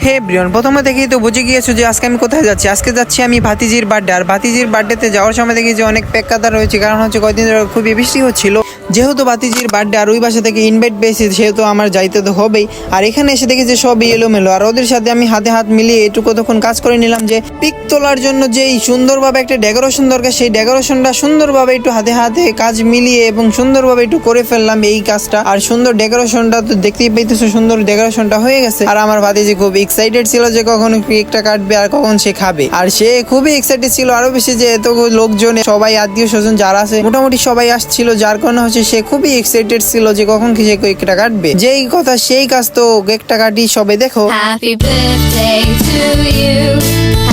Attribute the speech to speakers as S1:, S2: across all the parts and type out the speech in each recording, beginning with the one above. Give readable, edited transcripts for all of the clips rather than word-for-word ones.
S1: হে Brian, প্রথমে দেখেই তো বুঝে গিয়েছো যে আজকে আমি কোথায় যাচ্ছি। আজকে যাচ্ছি আমি ভাতিজির বার্থডে। আর ভাতিজির বার্থডেতে যাওয়ার সময় দেখি যে অনেক পেক্কাতা রয়েছে, কারণ হচ্ছে কয়েকদিন ধরে খুবই বৃষ্টি হচ্ছিল। যেহেতু ভাতিজির বার্থডে আর ওই বাসা থেকে ইনভাইট পেয়েছি, সেহেতু আমার যাইতে তো হবেই। আর এখানে এসে দেখি যে সবই এলোমেলো, আর ওদের সাথে আমি হাতে হাত মিলিয়ে এটুকু তখন কাজ করে নিলাম যে পিক তোলার জন্য যেই সুন্দরভাবে একটা ডেকোরেশন দরকার, সেই ডেকোরেশনটা সুন্দরভাবে একটু হাতে হাতে কাজ মিলিয়ে এবং সুন্দরভাবে একটু করে ফেললাম এই কাজটা। আর সুন্দর ডেকোরেশনটা তো দেখতেই পাইতেছো, সুন্দর ডেকোরেশনটা হয়ে গেছে। আর আমার ভাতিজি খুব এক্সাইটেড ছিল যে কখন কেকটা কাটবে আর কখন সে খাবে। আর সে খুবই এক্সাইটেড ছিল আরো বেশি, যে এত লোকজন সবাই আত্মীয় স্বজন যারা আছে মোটামুটি সবাই আসছিল, যার কারণে হচ্ছে সে খুবই এক্সাইটেড ছিল যে কখন সে কেকটা কাটবে। যেই কথা সেই কাজ, তো কেকটা কাটি সবাই দেখো।
S2: Happy birthday to you.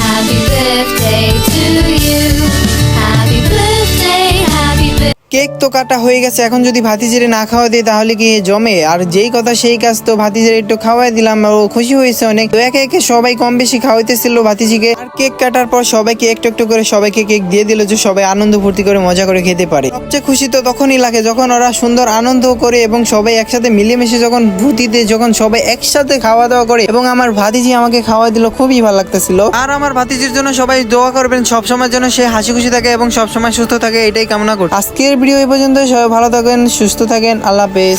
S2: Happy birthday to you. Happy birthday, happy birthday.
S1: Cake তো কাটা হয়ে গেছে, এখন যদি ভাতিজিরে না খাওয়া দিই তাহলে কি জমে। আর যেই কথা সেই কাজ, তো ভাতিজিরে একটু খাওয়াই দিলাম, ও খুশি হয়েছে অনেক। তো একে একে সবাই কম বেশি খাওয়াইতেছিল ভাতিজিকে। আর কেক কাটার পর সবাইকে একটু একটু করে সবাইকে কেক দিয়ে দিল, যে সবাই আনন্দ ফুর্তি করে মজা করে খেতে পারে। সবচেয়ে খুশি তো তখনই লাগে যখন ওরা সুন্দর আনন্দ করে এবং সবাই একসাথে মিলেমিশে যখন ভূতিতে যখন সবাই একসাথে খাওয়া দাওয়া করে। এবং আমার ভাতিজি আমাকে খাওয়া দিল, খুবই ভালো লাগতেছিল। আর আমার ভাতিজির জন্য সবাই দোয়া করবেন, সবসময় যেন সে হাসি খুশি থাকে এবং সবসময় সুস্থ থাকে, এটাই কামনা করি। আজকের ভিডিও এই পর্যন্ত, সবাই ভালো থাকেন, সুস্থ থাকেন, আল্লাহ হাফেজ।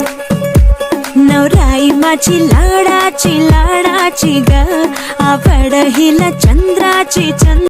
S3: नवराई माझी लाडाची ग आवड हिला चंद्राची